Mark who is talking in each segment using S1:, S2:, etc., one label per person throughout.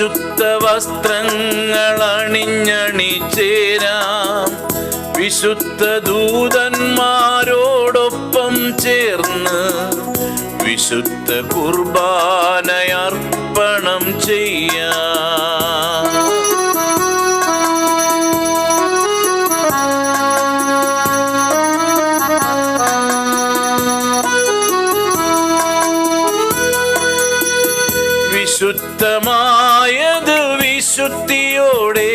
S1: വിശുദ്ധ വസ്ത്രങ്ങൾ അണിഞ്ഞണിചേരാം. വിശുദ്ധ ദൂതന്മാരോടൊപ്പം ചേർന്ന് വിശുദ്ധ കുർബാനയർപ്പണം ചെയ്യാം. വിശുദ്ധമായത് വിശുദ്ധിയോടെ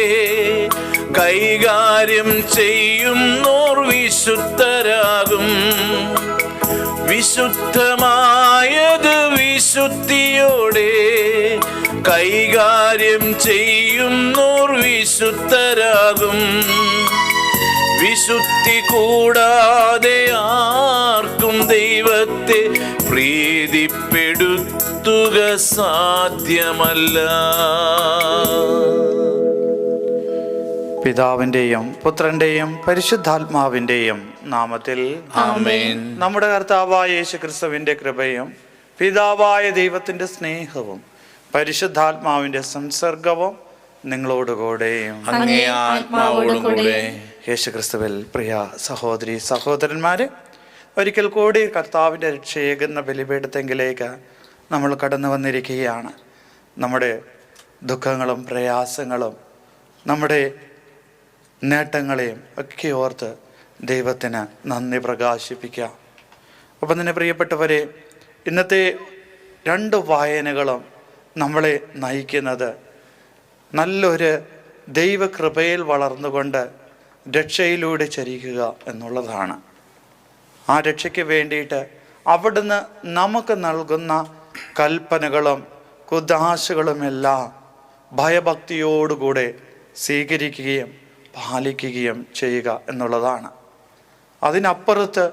S1: കൈകാര്യം ചെയ്യുന്നോർ വിശുദ്ധരാകും. വിശുദ്ധമായത് വിശുദ്ധിയോടെ കൈകാര്യം ചെയ്യുന്നോർ വിശുദ്ധരാകും. വിശുദ്ധി കൂടാതെ ആർക്കും ദൈവത്തെ പ്രീതിപ്പെടുത്തുക സാധ്യമല്ല.
S2: പിതാവിൻ്റെയും പുത്രൻ്റെയും പരിശുദ്ധാത്മാവിൻ്റെയും നാമത്തിൽ
S1: ആമേൻ.
S2: നമ്മുടെ കർത്താവായ യേശുക്രിസ്തുവിൻ്റെ കൃപയും പിതാവായ ദൈവത്തിൻ്റെ സ്നേഹവും പരിശുദ്ധാത്മാവിൻ്റെ സംസർഗവും നിങ്ങളോടുകൂടെയും
S1: അങ്ങേ ആത്മാവോടും കൂടെ.
S2: യേശുക്രിസ്തുവിൽ പ്രിയ സഹോദരി സഹോദരന്മാരെ, ഒരിക്കൽ കൂടി കർത്താവിൻ്റെ രക്ഷയേകുന്ന ബലിപീഠത്തെങ്കിലേക്ക് നമ്മൾ കടന്നു വന്നിരിക്കുകയാണ്. നമ്മുടെ ദുഃഖങ്ങളും പ്രയാസങ്ങളും നമ്മുടെ നേട്ടങ്ങളെയും ഒക്കെ ഓർത്ത് ദൈവത്തിന് നന്ദി പ്രകാശിപ്പിക്കാം. അപ്പം തന്നെ പ്രിയപ്പെട്ടവരെ, ഇന്നത്തെ 2 വായനകളും നമ്മളെ നയിക്കുന്നത് നല്ലൊരു ദൈവകൃപയിൽ വളർന്നുകൊണ്ട് രക്ഷയിലൂടെ ചരിക്കുക എന്നുള്ളതാണ്. ആ രക്ഷയ്ക്ക് വേണ്ടിയിട്ട് അവിടുന്ന് നമുക്ക് നൽകുന്ന കൽപ്പനകളും കുദാശകളുമെല്ലാം ഭയഭക്തിയോടുകൂടെ സ്വീകരിക്കുകയും പാലിക്കുകയും ചെയ്യുക എന്നുള്ളതാണ്. അതിനപ്പുറത്ത്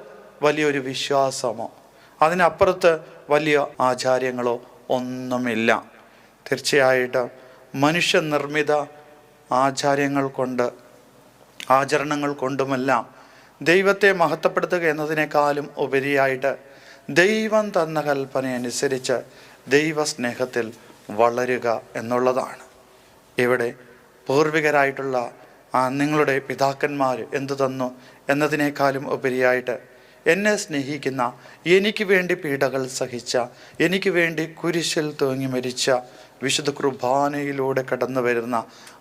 S2: വലിയൊരു വിശ്വാസമോ അതിനപ്പുറത്ത് വലിയ ആചാര്യങ്ങളോ ഒന്നുമില്ല. തീർച്ചയായിട്ടും മനുഷ്യനിർമ്മിത ആചരണങ്ങൾ കൊണ്ടുമെല്ലാം ദൈവത്തെ മഹത്വപ്പെടുത്തുക എന്നതിനേക്കാളും ഉപരിയായിട്ട് ദൈവം തന്ന കൽപ്പന അനുസരിച്ച് ദൈവസ്നേഹത്തിൽ വളരുക എന്നുള്ളതാണ്. ഇവിടെ പൂർവികരായിട്ടുള്ള നിങ്ങളുടെ പിതാക്കന്മാർ എന്തു തന്നു എന്നതിനേക്കാളും ഉപരിയായിട്ട് എന്നെ സ്നേഹിക്കുന്ന, എനിക്ക് വേണ്ടി പീഡകൾ സഹിച്ച, എനിക്ക് വേണ്ടി കുരിശിൽ തൂങ്ങി മരിച്ച വിശുദ്ധ കുർബാനയിലൂടെ കടന്നു വരുന്ന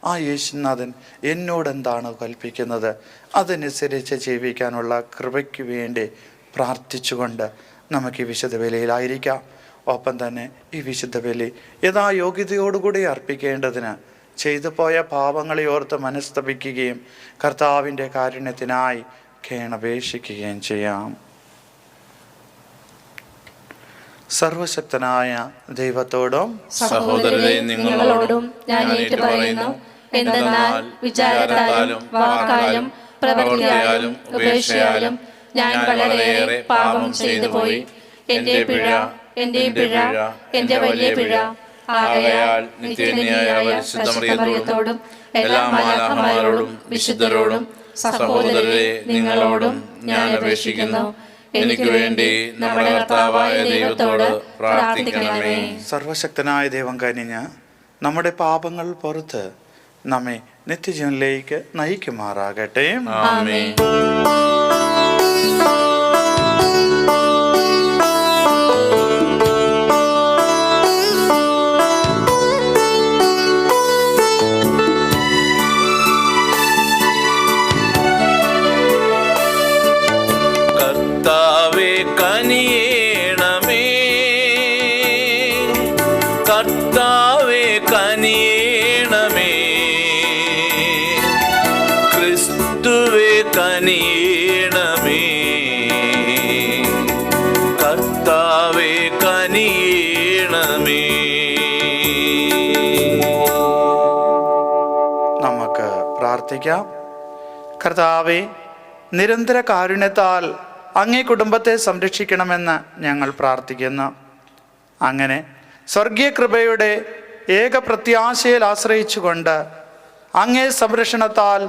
S2: ആ യേശുനാഥൻ എന്നോടെന്താണ് കൽപ്പിക്കുന്നത്, അതനുസരിച്ച് ജീവിക്കാനുള്ള കൃപയ്ക്ക് വേണ്ടി പ്രാർത്ഥിച്ചുകൊണ്ട് നമുക്ക് ഈ വിശുദ്ധ ബലിയിലായിരിക്കാം. ഒപ്പം തന്നെ ഈ വിശുദ്ധ ബലി യഥായോഗ്യതയോടുകൂടി അർപ്പിക്കേണ്ടതിന് ചെയ്തു പോയ പാപങ്ങളെ ഓർത്ത് മനസ്തപിക്കുകയും കർത്താവിൻ്റെ കാരുണ്യത്തിനായി കേണപേക്ഷിക്കുകയും ചെയ്യാം. സർവശക്തനായ ദൈവത്തോടും
S3: സഹോദരരെ നിങ്ങളോടും ഞാൻ ഏറ്റുപറയുന്നു. എന്തെന്നാൽ വിചാരത്താലും വാക്കാലും പ്രവൃത്തിയാലും ഉപേക്ഷയാലും ഞാൻ വളരെയേറെ പാപം ചെയ്തു പോയി. എൻ്റെ പിഴ, എൻ്റെ വലിയ പിഴ. ആകയാൽ നിത്യന്യായ പരിശുദ്ധമറിയത്തോടും എല്ലാ മാലാഖമാരോടും വിശുദ്ധരോടും സഹോദരരെ നിങ്ങളോടും ഞാൻ അപേക്ഷിക്കുന്നു. എനിക്ക് വേണ്ടി നമ്മുടെ കർത്താവായ ദൈവത്തോട് പ്രാർത്ഥിക്കണമേ.
S2: സർവശക്തനായ ദൈവം കനിഞ്ഞ് നമ്മുടെ പാപങ്ങൾ പുറത്ത് നമ്മെ നിത്യജീവനിലേക്ക് നയിക്കുമാറാകട്ടെ.
S3: ആമേൻ.
S1: കർത്താവേ കനിയേണമേ, ക്രിസ്തുവേ കനിയേണമേ, കർത്താവേ കനിയേണമേ.
S2: നമുക്ക് പ്രാർത്ഥിക്കാം. കർത്താവേ, നിരന്തര കാരുണ്യത്താൽ അങ്ങേ കുടുംബത്തെ സംരക്ഷിക്കണമെന്ന് ഞങ്ങൾ പ്രാർത്ഥിക്കുന്നു. അങ്ങനെ സ്വർഗീയ കൃപയുടെ ഏക പ്രത്യാശയിൽ ആശ്രയിച്ചുകൊണ്ട് അങ്ങേ സംരക്ഷണത്താൽ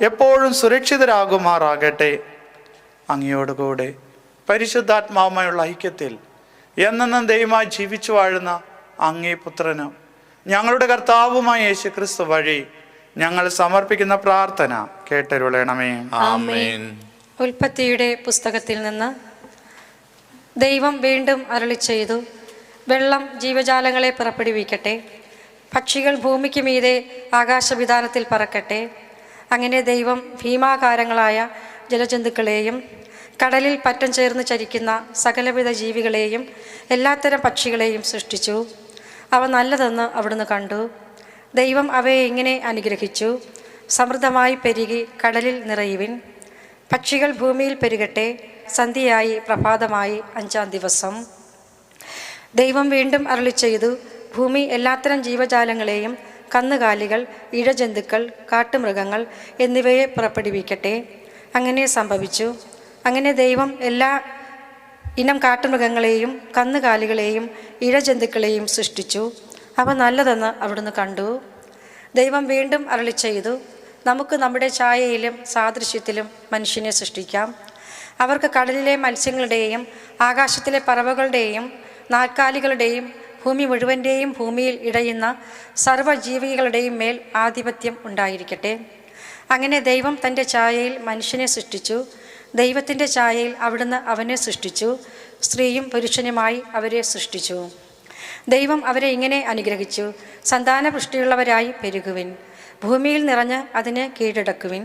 S2: എപ്പോഴും സുരക്ഷിതരാകുമാറാകട്ടെ. അങ്ങയോടുകൂടെ പരിശുദ്ധാത്മാവുമായുള്ള ഐക്യത്തിൽ എന്നെന്നും ദൈവമായി ജീവിച്ചു വാഴുന്ന അങ്ങേ പുത്രനും ഞങ്ങളുടെ കർത്താവുമായ യേശുക്രിസ്തു വഴി ഞങ്ങൾ സമർപ്പിക്കുന്ന പ്രാർത്ഥന കേട്ടരുളണമേ.
S1: ആമേൻ.
S4: ഉൽപ്പത്തിയുടെ പുസ്തകത്തിൽ നിന്ന് ദൈവം വീണ്ടും അരുളി ചെയ്തു, വെള്ളം ജീവജാലങ്ങളെ പുറപ്പെടുവിക്കട്ടെ, പക്ഷികൾ ഭൂമിക്ക് മീതെ ആകാശവിധാനത്തിൽ പറക്കട്ടെ. അങ്ങനെ ദൈവം ഭീമാകാരങ്ങളായ ജലജന്തുക്കളെയും കടലിൽ പറ്റം ചേർന്ന് ചരിക്കുന്ന സകലവിധ ജീവികളെയും എല്ലാത്തരം പക്ഷികളെയും സൃഷ്ടിച്ചു. അവ നല്ലതെന്ന് അവിടുന്ന് കണ്ടു. ദൈവം അവയെ ഇങ്ങനെ അനുഗ്രഹിച്ചു: സമൃദ്ധമായി പെരുകി കടലിൽ നിറയുവിൻ, പക്ഷികൾ ഭൂമിയിൽ പെരുകട്ടെ. സന്ധ്യയായി, പ്രഭാതമായി, 5-ാം ദിവസം. ദൈവം വീണ്ടും അരുളി ചെയ്തു, ഭൂമി എല്ലാത്തരം ജീവജാലങ്ങളെയും, കന്നുകാലികൾ, ഇഴജന്തുക്കൾ, കാട്ടുമൃഗങ്ങൾ എന്നിവയെ പുറപ്പെടുവിക്കട്ടെ. അങ്ങനെ സംഭവിച്ചു. അങ്ങനെ ദൈവം എല്ലാ ഇനം കാട്ടുമൃഗങ്ങളെയും കന്നുകാലികളെയും ഇഴജന്തുക്കളെയും സൃഷ്ടിച്ചു. അവ നല്ലതെന്ന് അവിടുന്ന് കണ്ടു. ദൈവം വീണ്ടും അരുളി ചെയ്തു, നമുക്ക് നമ്മുടെ ഛായയിലും സാദൃശ്യത്തിലും മനുഷ്യനെ സൃഷ്ടിക്കാം. അവർക്ക് കടലിലെ മത്സ്യങ്ങളുടെയും ആകാശത്തിലെ പറവകളുടെയും നാൽക്കാലികളുടെയും ഭൂമി മുഴുവൻ്റെയും ഭൂമിയിൽ ഇടയുന്ന സർവ്വജീവികളുടെയും മേൽ ആധിപത്യം ഉണ്ടായിരിക്കട്ടെ. അങ്ങനെ ദൈവം തൻ്റെ ഛായയിൽ മനുഷ്യനെ സൃഷ്ടിച്ചു. ദൈവത്തിൻ്റെ ഛായയിൽ അവിടുന്ന് അവനെ സൃഷ്ടിച്ചു. സ്ത്രീയും പുരുഷനുമായി അവരെ സൃഷ്ടിച്ചു. ദൈവം അവരെ ഇങ്ങനെ അനുഗ്രഹിച്ചു: സന്താനപുഷ്ടിയുള്ളവരായി പെരുകുവിൻ, ഭൂമിയിൽ നിറഞ്ഞ് അതിനെ കീഴടക്കുവിൻ.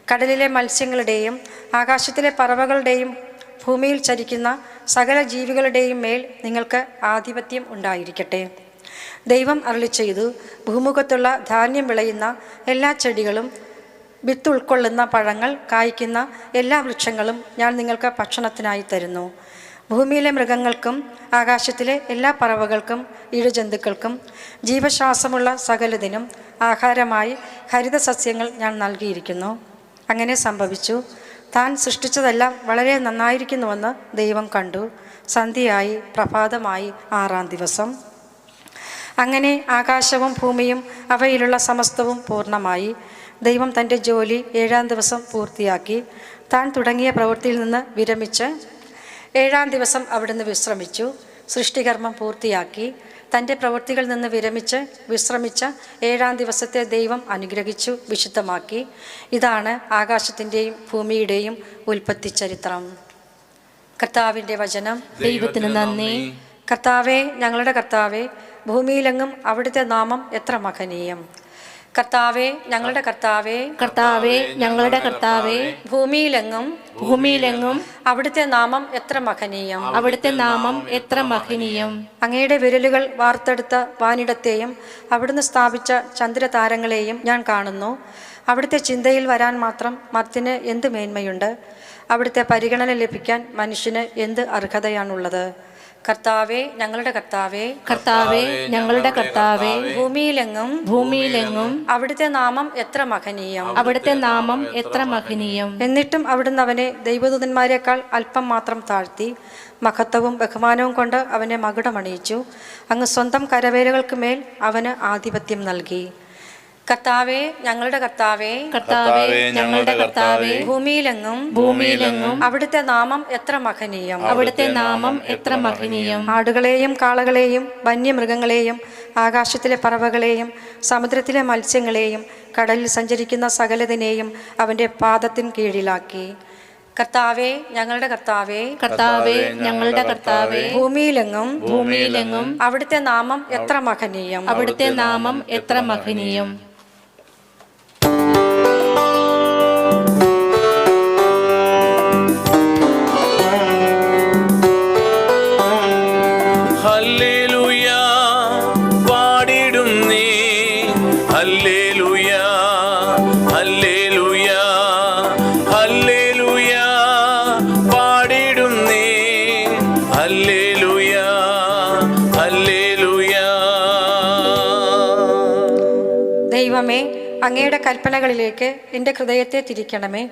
S4: കടലിലെ മത്സ്യങ്ങളുടെയും ആകാശത്തിലെ പറവകളുടെയും ഭൂമിയിൽ ചരിക്കുന്ന സകല ജീവികളുടെയും മേൽ നിങ്ങൾക്ക് ആധിപത്യം ഉണ്ടായിരിക്കട്ടെ. ദൈവം അരുളി ചെയ്തു, ഭൂമുഖത്തുള്ള ധാന്യം വിളയുന്ന എല്ലാ ചെടികളും വിത്ത് ഉൾക്കൊള്ളുന്ന പഴങ്ങൾ കായ്ക്കുന്ന എല്ലാ വൃക്ഷങ്ങളും ഞാൻ നിങ്ങൾക്ക് ഭക്ഷണത്തിനായി തരുന്നു. ഭൂമിയിലെ മൃഗങ്ങൾക്കും ആകാശത്തിലെ എല്ലാ പറവകൾക്കും ഇഴജന്തുക്കൾക്കും ജീവശ്വാസമുള്ള സകലതിനും ആഹാരമായി ഹരിതസസ്യങ്ങൾ ഞാൻ നൽകിയിരിക്കുന്നു. അങ്ങനെ സംഭവിച്ചു. താൻ സൃഷ്ടിച്ചതെല്ലാം വളരെ നന്നായിരിക്കുന്നുവെന്ന് ദൈവം കണ്ടു. സന്ധ്യയായി, പ്രഭാതമായി, 6-ാം ദിവസം. അങ്ങനെ ആകാശവും ഭൂമിയും അവയിലുള്ള സമസ്തവും പൂർണ്ണമായി. ദൈവം തൻ്റെ ജോലി 7-ാം ദിവസം പൂർത്തിയാക്കി. താൻ തുടങ്ങിയ പ്രവൃത്തിയിൽ നിന്ന് വിരമിച്ച് 7-ാം ദിവസം അവിടുന്ന് വിശ്രമിച്ചു. സൃഷ്ടികർമ്മം പൂർത്തിയാക്കി തൻ്റെ പ്രവൃത്തികളിൽ നിന്ന് വിശ്രമിച്ച 7-ാം ദിവസത്തെ ദൈവം അനുഗ്രഹിച്ചു, വിശുദ്ധമാക്കി. ഇതാണ് ആകാശത്തിൻ്റെയും ഭൂമിയുടെയും ഉൽപ്പത്തി ചരിത്രം. കർത്താവിൻ്റെ വചനം.
S3: ദൈവത്തിന് നന്ദി.
S4: കർത്താവേ, ഞങ്ങളുടെ കർത്താവേ, ഭൂമിയിലെങ്ങും അവിടുത്തെ നാമം എത്ര മഹനീയം. കർത്താവേ, ഞങ്ങളുടെ കർത്താവേ,
S3: കർത്താവേ, ഞങ്ങളുടെ കർത്താവേ,
S4: ഭൂമിയിലെങ്ങും അവിടുത്തെ നാമം എത്ര മഹനീയം.
S3: അവിടുത്തെ നാമം എത്ര മഹനീയം.
S4: അങ്ങയുടെ വിരലുകൾ വാർത്തെടുത്ത വാനിടത്തെയും അവിടുന്ന് സ്ഥാപിച്ച ചന്ദ്രതാരങ്ങളെയും ഞാൻ കാണുന്നു. അവിടുത്തെ ചിന്തയിൽ വരാൻ മാത്രം മർത്യന് എന്ത് മേന്മയുണ്ട്. അവിടുത്തെ പരിഗണന ലഭിക്കാൻ മനുഷ്യന് എന്ത് അർഹതയാണുള്ളത്. കർത്താവേ, ഞങ്ങളുടെ കർത്താവേ,
S3: കർത്താവേ, ഞങ്ങളുടെ കർത്താവേ,
S4: ഭൂമിയിലെങ്ങും അവിടുത്തെ നാമം എത്ര മഹനീയം.
S3: അവിടുത്തെ നാമം എത്ര മഹനീയം.
S4: എന്നിട്ടും അവിടുന്ന് അവനെ ദൈവദൂതന്മാരെക്കാൾ അല്പം മാത്രം താഴ്ത്തി. മഹത്വവും ബഹുമാനവും കൊണ്ട് അവനെ മകുടമണിയിച്ചു. അങ്ങ് സ്വന്തം കരവേലകൾക്ക് മേൽ അവന് ആധിപത്യം നൽകി. കർത്താവേ, ഞങ്ങളുടെ കർത്താവേ,
S3: കർത്താവേ, ഞങ്ങളുടെ കർത്താവേ,
S4: ഭൂമിയിലെങ്ങും അവിടുത്തെ നാമം എത്ര മഹനീയം.
S3: അവിടുത്തെ നാമം എത്ര മഹനീയം.
S4: ആടുകളെയും കാളകളെയും വന്യമൃഗങ്ങളെയും ആകാശത്തിലെ പറവകളെയും സമുദ്രത്തിലെ മത്സ്യങ്ങളെയും കടലിൽ സഞ്ചരിക്കുന്ന സകലതിനെയും അവൻ്റെ പാദത്തിന് കീഴിലാക്കി. കർത്താവേ, ഞങ്ങളുടെ കർത്താവേ,
S3: കർത്താവേ, ഞങ്ങളുടെ കർത്താവേ,
S4: ഭൂമിയിലെങ്ങും അവിടുത്തെ നാമം എത്ര മഹനീയം.
S3: അവിടുത്തെ നാമം എത്ര മഹനീയം.
S1: ഹല്ലേലൂയ പാടിടുന്നേ, ഹല്ലേലൂയ, ഹല്ലേലൂയ, ഹല്ലേലൂയ പാടിടുന്നേ, ഹല്ലേലൂയ, ഹല്ലേലൂയ.
S4: ദൈവമേ, അങ്ങയുടെ കൽപ്പനകളിലേക്ക് എൻ്റെ ഹൃദയത്തെ തിരിക്കണമേ.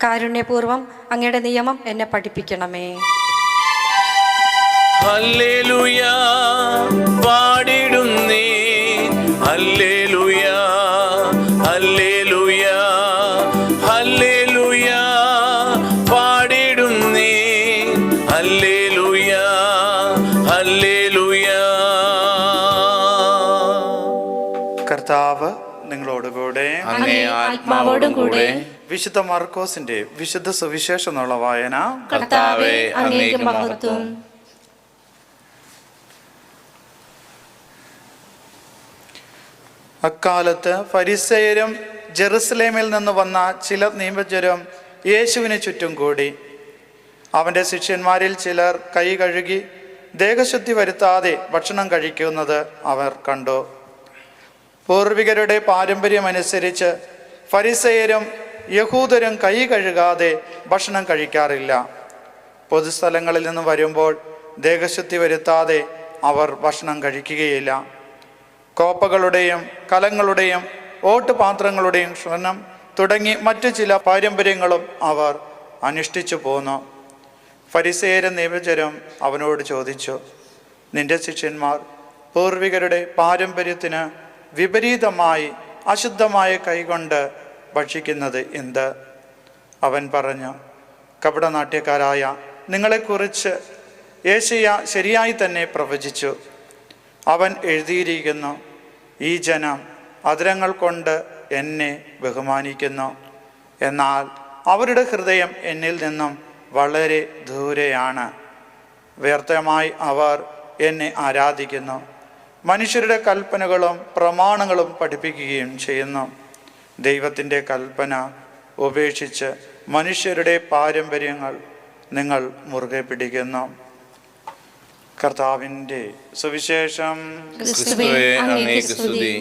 S4: കാരുണ്യപൂർവ്വം അങ്ങയുടെ നിയമം എന്നെ പഠിപ്പിക്കണമേ.
S1: ഹല്ലേലൂയ പാടിടുന്നേ, ഹല്ലേലൂയ, ഹല്ലേലൂയ, ഹല്ലേലൂയ പാടിടുന്നേ, ഹല്ലേലൂയ, ഹല്ലേലൂയ.
S2: നിങ്ങളോടുകൂടെ.
S1: അങ്ങേ ആത്മാവോടും കൂടെ.
S2: വിശുദ്ധ മർക്കോസിന്റെ വിശുദ്ധ സുവിശേഷം എന്നുള്ള വായന.
S3: കർത്താവേ, അങ്ങേക്ക് മഹത്വം.
S2: അക്കാലത്ത് ഫരിസേയരും ജെറുസലേമിൽ നിന്ന് വന്ന ചില നിയമജ്ഞരും യേശുവിന് ചുറ്റും കൂടി. അവൻ്റെ ശിഷ്യന്മാരിൽ ചിലർ കൈ കഴുകി ദേഹശുദ്ധി വരുത്താതെ ഭക്ഷണം കഴിക്കുന്നത് അവർ കണ്ടു. പൂർവികരുടെ പാരമ്പര്യമനുസരിച്ച് ഫരിസേയരും യഹൂദരും കൈ കഴുകാതെ ഭക്ഷണം കഴിക്കാറില്ല. പൊതുസ്ഥലങ്ങളിൽ നിന്ന് വരുമ്പോൾ ദേഹശുദ്ധി വരുത്താതെ അവർ ഭക്ഷണം കഴിക്കുകയില്ല. കോപ്പകളുടെയും കലങ്ങളുടെയും ഓട്ടുപാത്രങ്ങളുടെയും ക്ഷണം തുടങ്ങി മറ്റു ചില പാരമ്പര്യങ്ങളും അവർ അനുഷ്ഠിച്ചു പോന്നു. ഫരിസേയരും നിയമജ്ഞരും അവനോട് ചോദിച്ചു, നിന്റെ ശിഷ്യന്മാർ പൂർവികരുടെ പാരമ്പര്യത്തിന് വിപരീതമായി അശുദ്ധമായ കൈകൊണ്ട് ഭക്ഷിക്കുന്നത് എന്ത്? അവൻ പറഞ്ഞു, കപടനാട്യക്കാരായ നിങ്ങളെക്കുറിച്ച് യേശയ്യ ശരിയായി തന്നെ പ്രവചിച്ചു. അവൻ എഴുതിയിരിക്കുന്നു, ഈ ജനം അധരങ്ങൾ കൊണ്ട് എന്നെ ബഹുമാനിക്കുന്നു, എന്നാൽ അവരുടെ ഹൃദയം എന്നിൽ നിന്നും വളരെ ദൂരെയാണ്. വ്യർത്ഥമായി അവർ എന്നെ ആരാധിക്കുന്നു, മനുഷ്യരുടെ കൽപ്പനകളും പ്രമാണങ്ങളും പഠിപ്പിക്കുകയും ചെയ്യുന്നു. ദൈവത്തിൻ്റെ കൽപ്പന ഉപേക്ഷിച്ച് മനുഷ്യരുടെ പാരമ്പര്യങ്ങൾ നിങ്ങൾ മുറുകെ പിടിക്കുന്നു. കർത്താവിൻ്റെ സുവിശേഷം.
S1: ക്രിസ്തുവേ, അങ്ങേക്ക് സ്തുതി.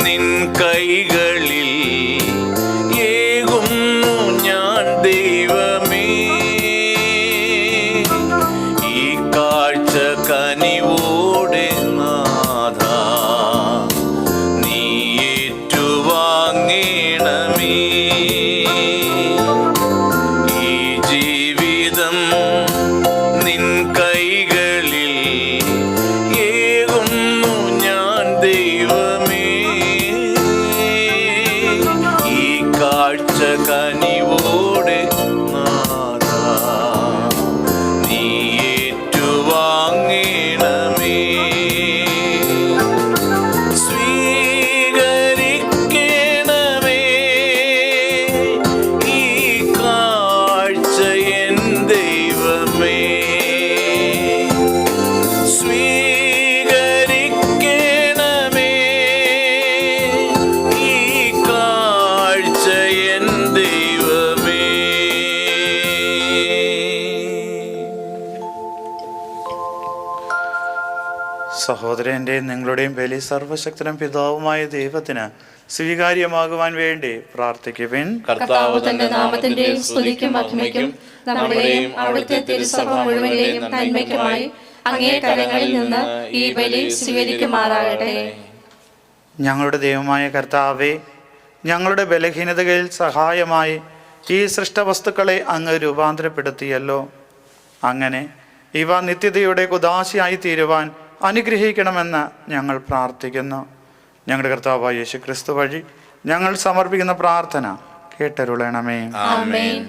S1: നിൻ കൈകളിൽ ഏകുന്നു ഞാൻ ദൈവമേ, ഈ കാഴ്ച കനിവോടെ നാഥാ നീ ഏറ്റുവാങ്ങണമേ. ഈ ജീവിതം നിൻ കൈകളിൽ കനിവോടെ നാഥാ നീ ഏറ്റുവാങ്ങണമേ. സ്വീകരിക്കണമേ ഈ കാഴ്ച എൻ ദൈവമേ, സ്വീകരിക്കണമേ ഈ കാഴ്ച എൻ ദൈവമേ.
S2: സഹോദരൻ്റെയും നിങ്ങളുടെയും ബലി സർവശക്തനും പിതാവുമായ ദൈവത്തിന് സ്വീകാര്യമാകുവാൻ വേണ്ടി പ്രാർത്ഥിക്കുവിൻ.
S3: കർത്താവ് തന്റെ നാമത്തിന്റെ സ്തുതിക്കും മഹിമയ്ക്കും നമ്മുടെയും അവിടുത്തെ തിരുസഭ മുഴുവന്റെയും നന്മയ്ക്കുമായി അങ്ങേ കരങ്ങളിൽ നിന്ന് ഈ ബലി സ്വീകരിക്കുമാറാകട്ടെ.
S2: ഞങ്ങളുടെ ദൈവമായ കർത്താവേ, ഞങ്ങളുടെ ബലഹീനതകളിൽ സഹായമായി ഈ സൃഷ്ടവസ്തുക്കളെ അങ്ങ് രൂപാന്തരപ്പെടുത്തിയല്ലോ. അങ്ങനെ ഇവ നിത്യതയുടെ കുദാശയായി തീരുവാൻ അനുഗ്രഹിക്കണമെന്ന് ഞങ്ങൾ പ്രാർത്ഥിക്കുന്നു. ഞങ്ങളുടെ കർത്താവായ യേശു ക്രിസ്തു വഴി ഞങ്ങൾ സമർപ്പിക്കുന്ന പ്രാർത്ഥന കേട്ടരുളണമേ.
S3: ആമേൻ.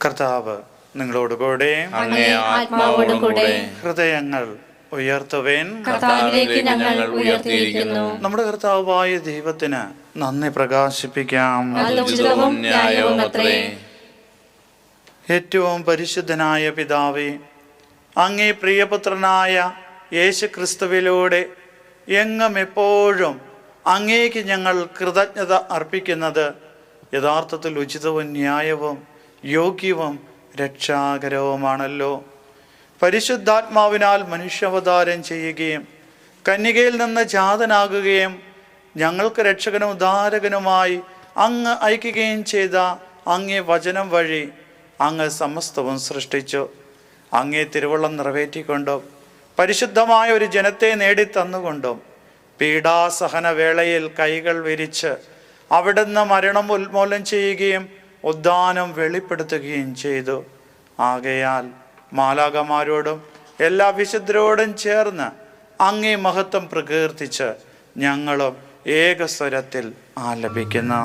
S2: കർത്താവ് നിങ്ങളോടുകൂടെ.
S1: അങ്ങേ ആത്മാവോടും കൂടെ.
S2: ഹൃദയങ്ങൾ ഉയർത്തുവേൻ.
S3: കർത്താവിലേക്ക് ഞങ്ങൾ ഉയർത്തിയിരിക്കുന്നു.
S2: നമ്മുടെ കർത്താവായ ദൈവത്തിന് നന്ദി പ്രകാശിപ്പിക്കാം.
S3: അത് ഉചിതവും ന്യായവും അത്രേ.
S2: ഏറ്റവും പരിശുദ്ധനായ പിതാവേ, അങ്ങേ പ്രിയപുത്രനായ യേശു ക്രിസ്തുവിലൂടെ എങ്ങും എപ്പോഴും അങ്ങേക്ക് ഞങ്ങൾ കൃതജ്ഞത അർപ്പിക്കുന്നത് യഥാർത്ഥത്തിൽ ഉചിതവും ന്യായവും യോഗ്യവും രക്ഷാകരവുമാണല്ലോ. പരിശുദ്ധാത്മാവിനാൽ മനുഷ്യാവതാരം ചെയ്യുകയും കന്യകയിൽ നിന്ന് ജാതനാകുകയും ഞങ്ങൾക്ക് രക്ഷകനും ഉദ്ധാരകനുമായി അങ്ങ് അയക്കുകയും ചെയ്ത അങ്ങേ വചനം വഴി അങ്ങ് സമസ്തവും സൃഷ്ടിച്ചു. അങ്ങേ തിരുവള്ളം നിറവേറ്റിക്കൊണ്ടും പരിശുദ്ധമായ ഒരു ജനത്തെ നേടിത്തന്നുകൊണ്ടും പീഡാസഹന വേളയിൽ കൈകൾ വിരിച്ച് അവിടുന്ന് മരണം ഉന്മൂലനം ചെയ്യുകയും ഉദ്ധാനം വെളിപ്പെടുത്തുകയും ചെയ്തു. ആകയാൽ മാലാഖമാരോടും എല്ലാ വിശുദ്ധരോടും ചേർന്ന് അങ്ങേ മഹത്വം പ്രകീർത്തിച്ച് ഞങ്ങളും ഏകസ്വരത്തിൽ ആലപിക്കുന്നു.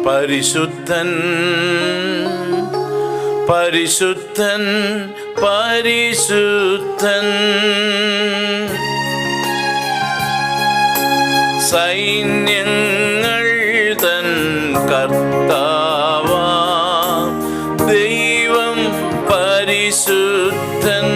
S1: പരിശുദ്ധൻ പരിശുദ്ധൻ പരിശുദ്ധൻ, സൈന്യങ്ങൾ തൻ കർത്താവാ ദൈവം പരിശുദ്ധൻ.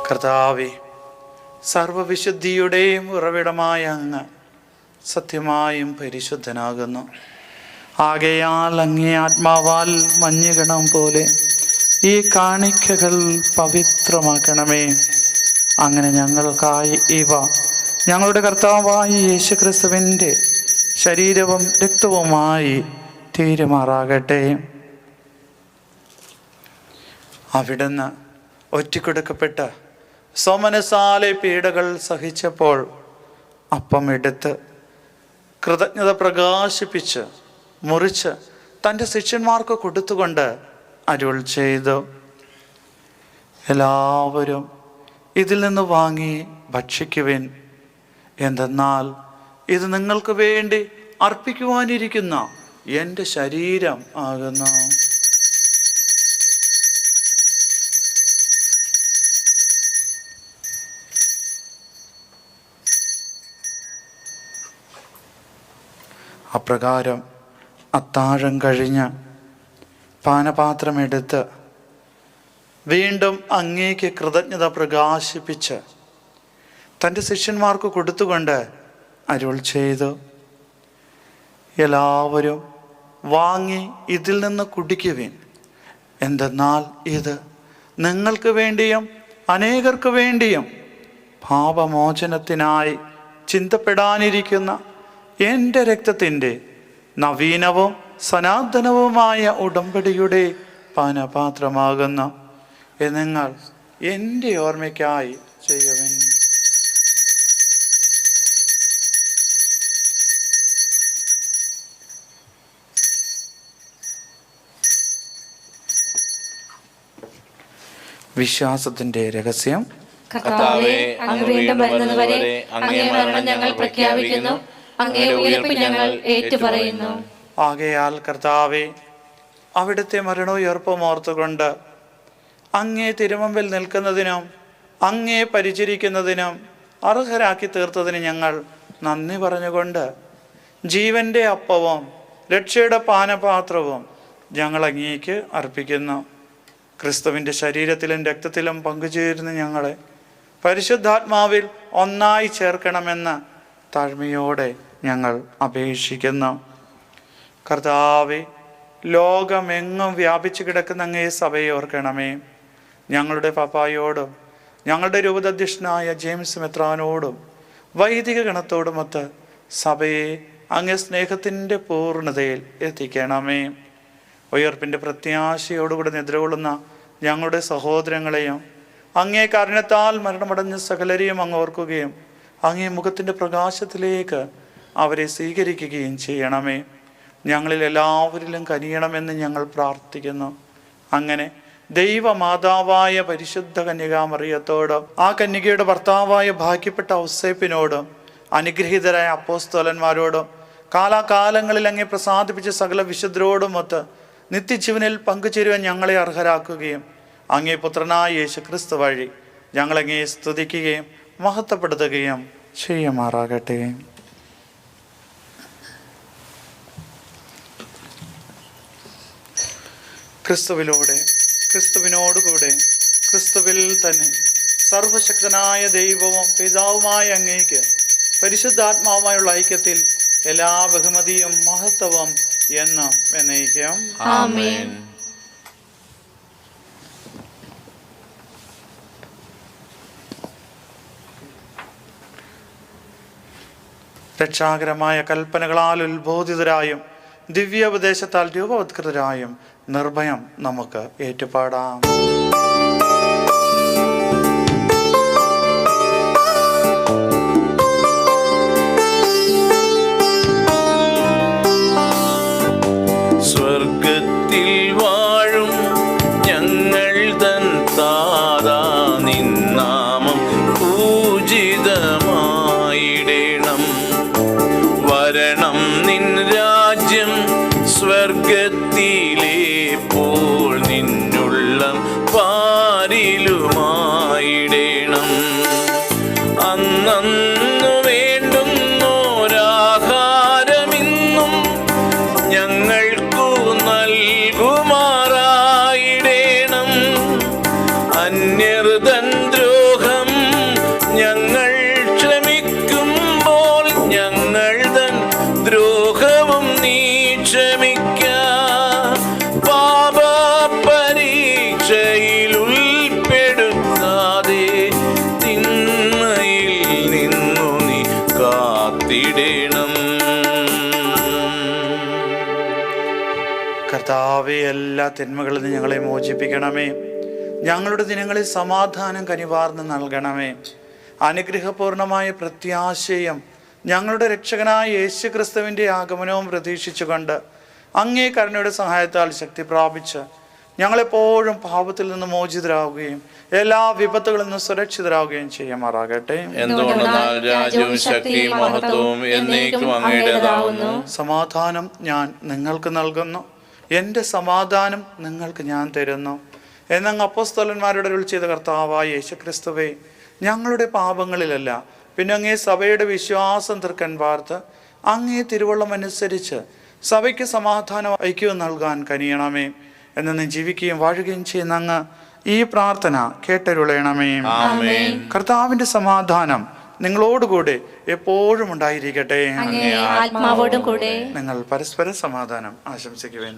S2: കർത്താവേ, സർവവിശുദ്ധിയുടെയും ഉറവിടമായ അങ്ങ് സത്യമായും പരിശുദ്ധനാകുന്നു. ആകയാൽ അങ്ങേ ആത്മാവാൽ മഞ്ഞുകണം പോലെ ഈ കാണിക്കകൾ പവിത്രമാക്കണമേ. അങ്ങനെ ഞങ്ങൾക്കായി ഇവ ഞങ്ങളുടെ കർത്താവായ യേശുക്രിസ്തുവിൻ്റെ ശരീരവും രക്തവുമായി തീരുമാറാകട്ടെ. അവിടുന്ന് ഒറ്റിക്കൊടുക്കപ്പെട്ട സോമനസാലെ പീഡകൾ സഹിച്ചപ്പോൾ അപ്പം എടുത്ത് കൃതജ്ഞത പ്രകാശിപ്പിച്ച് മുറിച്ച് തൻ്റെ ശിഷ്യന്മാർക്ക് കൊടുത്തുകൊണ്ട് അരുൾ ചെയ്തു, എല്ലാവരും ഇതിൽ നിന്ന് വാങ്ങി ഭക്ഷിക്കുവിൻ. എന്തെന്നാൽ ഇത് നിങ്ങൾക്ക് വേണ്ടി അർപ്പിക്കുവാനിരിക്കുന്ന എൻ്റെ ശരീരം ആകുന്നു. അപ്രകാരം അത്താഴം കഴിഞ്ഞ് പാനപാത്രമെടുത്ത് വീണ്ടും അങ്ങേക്ക് കൃതജ്ഞത പ്രകാശിപ്പിച്ച് തൻ്റെ ശിഷ്യന്മാർക്ക് കൊടുത്തുകൊണ്ട് അരുൾ ചെയ്തു, എല്ലാവരും വാങ്ങി ഇതിൽ നിന്ന് കുടിക്കുവിൻ. എന്തെന്നാൽ ഇത് നിങ്ങൾക്ക് വേണ്ടിയും അനേകർക്ക് വേണ്ടിയും പാപമോചനത്തിനായി ചിന്തപ്പെടാനിരിക്കുന്ന എൻ്റെ രക്തത്തിൻ്റെ നവീനവും സനാതനവുമായ ഉടമ്പടിയുടെ പാനപാത്രമാകുന്നു. നിങ്ങൾ എൻ്റെ ഓർമ്മയ്ക്കായി ചെയ്യുവിൻ. വിശ്വാസത്തിൻ്റെ രഹസ്യം.
S3: കർത്താവേ, അങ്ങ് വീണ്ടും വരുന്നതുവരെ അങ്ങേ മരണം ഞങ്ങൾ പ്രഖ്യാപിക്കുന്നു, അങ്ങേ ഉയർപ്പ് ഞങ്ങൾ ഏറ്റുപറയുന്നു.
S2: ആകയാൽ കർത്താവേ, അവിടുത്തെ മരണോയുയർപ്പും ഓർത്തുകൊണ്ട് അങ്ങേ തിരുമുമ്പിൽ നിൽക്കുന്നതിനും അങ്ങേ പരിചരിക്കുന്നതിനും അർഹരാക്കി തീർത്തതിന് ഞങ്ങൾ നന്ദി പറഞ്ഞുകൊണ്ട് ജീവൻ്റെ അപ്പവും രക്ഷയുടെ പാനപാത്രവും ഞങ്ങൾ അങ്ങേക്ക് അർപ്പിക്കുന്നു. ക്രിസ്തുവിൻ്റെ ശരീരത്തിലും രക്തത്തിലും പങ്കുചേരുന്ന ഞങ്ങളെ പരിശുദ്ധാത്മാവിൽ ഒന്നായി ചേർക്കണമെന്ന് താഴ്മയോടെ ഞങ്ങൾ അപേക്ഷിക്കുന്നു. കർത്താവേ, ലോകമെങ്ങും വ്യാപിച്ചു കിടക്കുന്ന അങ്ങേ സഭയെ ഓർക്കണമേ. ഞങ്ങളുടെ പപ്പായോടും ഞങ്ങളുടെ രൂപതാധ്യക്ഷനായ ജെയിംസ് മെത്രാനോടും വൈദിക ഗണത്തോടുമൊത്ത് സഭയെ അങ്ങേ സ്നേഹത്തിൻ്റെ പൂർണ്ണതയിൽ എത്തിക്കണമേ. ഉയർപ്പിൻ്റെ പ്രത്യാശയോടുകൂടി നിദ്രകൊള്ളുന്ന ഞങ്ങളുടെ സഹോദരങ്ങളെയും അങ്ങേ കാരുണ്യത്താൽ മരണമടഞ്ഞ സകലരെയും അങ്ങ് ഓർക്കുകയും അങ്ങേ മുഖത്തിൻ്റെ പ്രകാശത്തിലേക്ക് അവരെ സ്വീകരിക്കുകയും ചെയ്യണമേ. ഞങ്ങളിൽ എല്ലാവരിലും കനിയണമെന്ന് ഞങ്ങൾ പ്രാർത്ഥിക്കുന്നു. അങ്ങനെ ദൈവമാതാവായ പരിശുദ്ധ കന്യകാമറിയത്തോടും ആ കന്യകയുടെ ഭർത്താവായ ഭാഗ്യപ്പെട്ട ഔസേപ്പിനോടും അനുഗ്രഹീതരായ അപ്പോസ്തലന്മാരോടും കാലാകാലങ്ങളിൽ അങ്ങേ പ്രസാദിപ്പിച്ച സകല വിശുദ്ധരോടുമൊത്ത് നിത്യജീവനിൽ പങ്കുചേരുവാൻ ഞങ്ങളെ അർഹരാക്കുകയും അങ്ങേ പുത്രനായ യേശുക്രിസ്തു വഴി ഞങ്ങളങ്ങേ സ്തുതിക്കുകയും മഹത്വപ്പെടുത്തുകയും ചെയ്യുമാറാകട്ടെ. ക്രിസ്തുവിലൂടെ, ക്രിസ്തുവിനോടുകൂടെ, ക്രിസ്തുവിൽ തന്നെ സർവശക്തനായ ദൈവവും പിതാവുമായ അങ്ങേക്ക് പരിശുദ്ധാത്മാവുമായുള്ള ഐക്യത്തിൽ എല്ലാ ബഹുമതിയും മഹത്വവും എന്നും എന്നേക്കും
S3: ആമേൻ.
S2: രക്ഷാകരമായ കൽപ്പനകളാൽ ഉത്ബോധിതരായും ദിവ്യോപദേശത്താൽ രൂപവത്കൃതരായും നിർഭയം നമുക്ക് ഏറ്റുപാടാം.
S1: സ്വർഗത്തിൽ വാഴും ഞങ്ങൾ തൻ താതാ നിന്നാമം പൂജിതമായിടണം. വരണം നിൻ രാജ്യം സ്വർഗത്തിലെ പോൽ നിന്നുള്ളം പാരിലുമായിടണം. അന്നു വേണ്ടുന്നോരാഹാരമിന്നും ഞങ്ങൾക്കു നൽകുമാറായിടണം. അന്യർതൻ ദ്രോഹം ഞങ്ങൾ ക്ഷമിക്കുമ്പോൾ ഞങ്ങൾ തൻ ദ്രോഹവും നീ ക്ഷമിക്ക. പാപപരീക്ഷയിൽ ഉൾപ്പെടുത്താതെ തിന്മയിൽ നിന്നു നീ കാത്തിടണം.
S2: കർത്താവേ, എല്ലാ തിന്മകളിൽ നിന്ന് ഞങ്ങളെ മോചിപ്പിക്കണമേ. ഞങ്ങളുടെ ദിനങ്ങളിൽ സമാധാനം കനിവാർന്ന് നൽകണമേ. അനുഗ്രഹപൂർണമായ പ്രത്യാശയും ഞങ്ങളുടെ രക്ഷകനായ യേശുക്രിസ്തുവിൻ്റെ ആഗമനവും പ്രതീക്ഷിച്ചുകൊണ്ട് അങ്ങേ കരുണയുടെ സഹായത്താൽ ശക്തി പ്രാപിച്ച് ഞങ്ങളെപ്പോഴും പാപത്തിൽ നിന്ന് മോചിതരാകുകയും എല്ലാ വിപത്തുകളിൽ നിന്ന് സുരക്ഷിതരാകുകയും ചെയ്യുമാറാകട്ടെ.
S1: എന്തുകൊണ്ടെന്നാൽ രാജ്യവും ശക്തിയും മഹത്വവും എന്നേക്കും അങ്ങയുടേതാവുന്നു.
S2: സമാധാനം ഞാൻ നിങ്ങൾക്ക് നൽകുന്നു, എൻ്റെ സമാധാനം നിങ്ങൾക്ക് ഞാൻ തരുന്നു എന്നങ്ങ് അപ്പോസ്തലന്മാരുടെ അരുൾ ചെയ്ത കർത്താവായ യേശുക്രിസ്തുവേ, ഞങ്ങളുടെ പാപങ്ങളിലല്ല പിന്നെ അങ്ങേ സഭയുടെ വിശ്വാസം തീർക്കാൻ പാർത്ത് അങ്ങേ തിരുവള്ളം അനുസരിച്ച് സഭയ്ക്ക് സമാധാനം ഐക്യവും നൽകാൻ കനിയണമേ. എന്നു ജീവിക്കുകയും വാഴുകയും ചെയ്യുന്ന അങ്ങ് ഈ പ്രാർത്ഥന കേട്ടരുളയണമേ. കർത്താവിൻ്റെ സമാധാനം നിങ്ങളോടുകൂടെ എപ്പോഴും ഉണ്ടായിരിക്കട്ടെ.
S3: ആത്മാവോടും കൂടെ.
S2: നിങ്ങൾ പരസ്പര സമാധാനം ആശംസിക്കുവേൻ.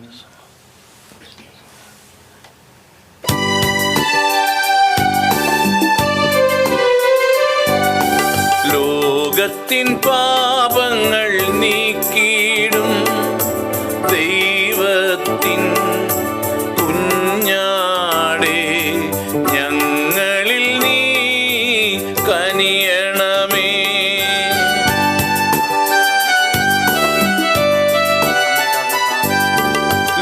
S1: ലോകത്തിൻ പാപങ്ങൾ നീക്കിയിടും ദൈവത്തിൻ കുഞ്ഞാടേ, ഞങ്ങളിൽ നീ കനിയണമേ.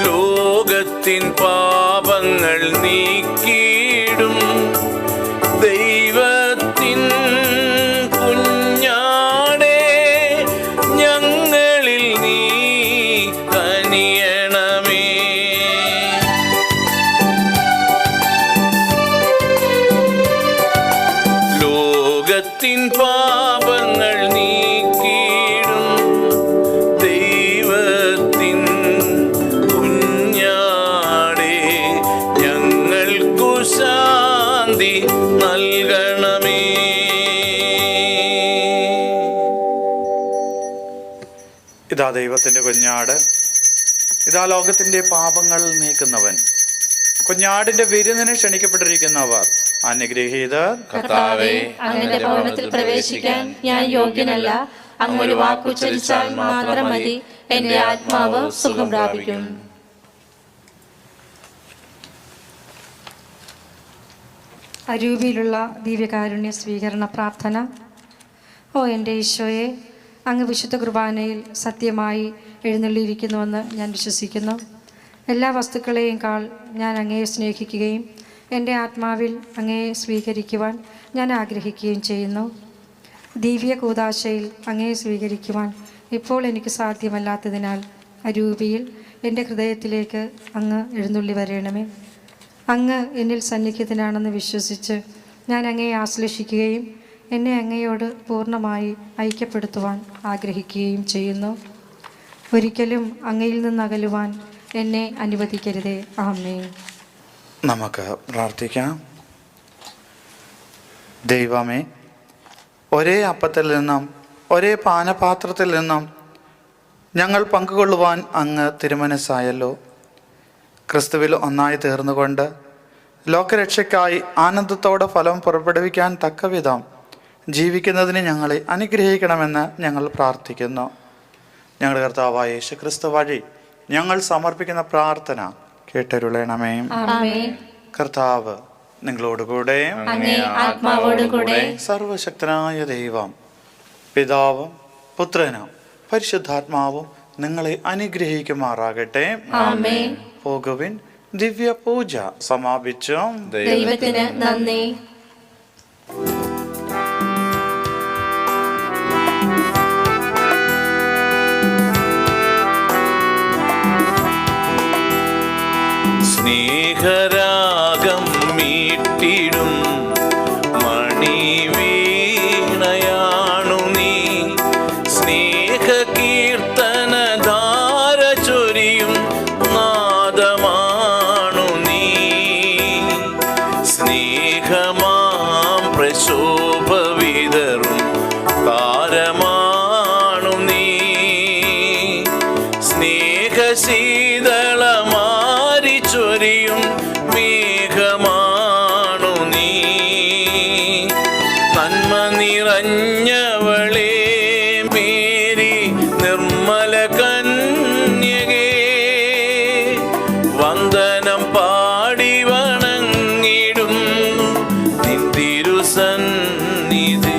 S1: ലോകത്തിൻ പാപങ്ങൾ നീക്കിയിടും ദൈവത്തിൻ കുഞ്ഞാടേ, ഞങ്ങളിൽ നീ കനിയണമേ. ലോകത്തിൻ പാപങ്ങൾ നീക്കിയിടും ദൈവത്തിൻ കുഞ്ഞാടേ, ഞങ്ങൾക്കു ശാന്തി നൽകണമേ.
S2: ഇതാ ദൈവത്തിൻ്റെ കുഞ്ഞാട്, ഇതാ ലോകത്തിൻ്റെ പാപങ്ങൾ നീക്കുന്നവൻ. കുഞ്ഞാടിൻ്റെ വിരുന്നിന് ക്ഷണിക്കപ്പെട്ടിരിക്കുന്നവർ അനുഗ്രഹീതർ.
S3: കർത്താവേ, അങ്ങയുടെ ഭവനത്തിൽ പ്രവേശിക്കാൻ ഞാൻ യോഗ്യനല്ല. അങ്ങ് ഒരു വാക്കുച്ചരിച്ചാൽ മാത്രം മതി, എന്റെ ആത്മാവ് സുഖം പ്രാപിക്കും.
S4: അരൂപിയിലുള്ള ദിവ്യകാരുണ്യ സ്വീകരണ പ്രാർത്ഥന. ഓ എൻ്റെ ഈശോയെ, അങ്ങ് വിശുദ്ധ കുർബാനയിൽ സത്യമായി എഴുന്നള്ളിയിരിക്കുന്നുവെന്ന് ഞാൻ വിശ്വസിക്കുന്നു. എല്ലാ വസ്തുക്കളെയും കാൾ ഞാൻ അങ്ങയെ സ്നേഹിക്കുകയും എൻ്റെ ആത്മാവിൽ അങ്ങയെ സ്വീകരിക്കുവാൻ ഞാൻ ആഗ്രഹിക്കുകയും ചെയ്യുന്നു. ദിവ്യ കൂദാശയിൽ അങ്ങയെ സ്വീകരിക്കുവാൻ ഇപ്പോൾ എനിക്ക് സാധ്യമല്ലാത്തതിനാൽ അരൂപിയിൽ എൻ്റെ ഹൃദയത്തിലേക്ക് അങ്ങ് എഴുന്നള്ളി വരണമേ. അങ്ങ് എന്നിൽ സന്നിഹിതനാണെന്ന് വിശ്വസിച്ച് ഞാൻ അങ്ങയെ ആശ്ലേഷിക്കുകയും എന്നെ അങ്ങയോട് പൂർണ്ണമായി ഐക്യപ്പെടുത്തുവാൻ ആഗ്രഹിക്കുകയും ചെയ്യുന്നു. ഒരിക്കലും അങ്ങയിൽ നിന്ന് അകലുവാൻ എന്നെ അനുവദിക്കരുതേ. ആമേൻ.
S2: നമുക്ക് പ്രാർത്ഥിക്കാം. ദൈവമേ, ഒരേ അപ്പത്തിൽ നിന്നും ഒരേ പാനപാത്രത്തിൽ നിന്നും ഞങ്ങൾ പങ്കുകൊള്ളുവാൻ അങ്ങ് തിരുമനസ്സായല്ലോ. ക്രിസ്തുവിൽ ഒന്നായി തീർന്നുകൊണ്ട് ലോകരക്ഷയ്ക്കായി ആനന്ദത്തോടെ ഫലം പുറപ്പെടുവിക്കാൻ തക്കവിധം ജീവിക്കുന്നതിന് ഞങ്ങളെ അനുഗ്രഹിക്കണമെന്ന് ഞങ്ങൾ പ്രാർത്ഥിക്കുന്നു. ഞങ്ങളുടെ കർത്താവായ യേശു ക്രിസ്തു വഴി ഞങ്ങൾ സമർപ്പിക്കുന്ന പ്രാർത്ഥന കേട്ടരുളണമേ. കർത്താവ് നിങ്ങളോടുകൂടെ, സർവശക്തനായ ദൈവം പിതാവും പുത്രനും പരിശുദ്ധാത്മാവും നിങ്ങളെ അനുഗ്രഹിക്കുമാറാകട്ടെ. പോകുവിൻ. ദിവ്യ പൂജ സമാപിച്ചു.
S3: ദൈവത്തിന് നന്ദി.
S1: സ്നേഹരാഗം മീട്ടിടും മണിവീണയാണു നീ, സ്നേഹകീർത്തനധാര ചൊരിയും നാദമാണു നീ, സ്നേഹമാം പ്രശോഭ വിതറും താരമാണു നീ, സ്നേഹശീതളമാരി ചൊരിയും മേഘമാണു നീ, നന്മ നിറഞ്ഞവളേ മേരി നിർമ്മല കന്യകേ, വന്ദനം പാടി വണങ്ങിടും നിൻ തിരുസന്നിധി.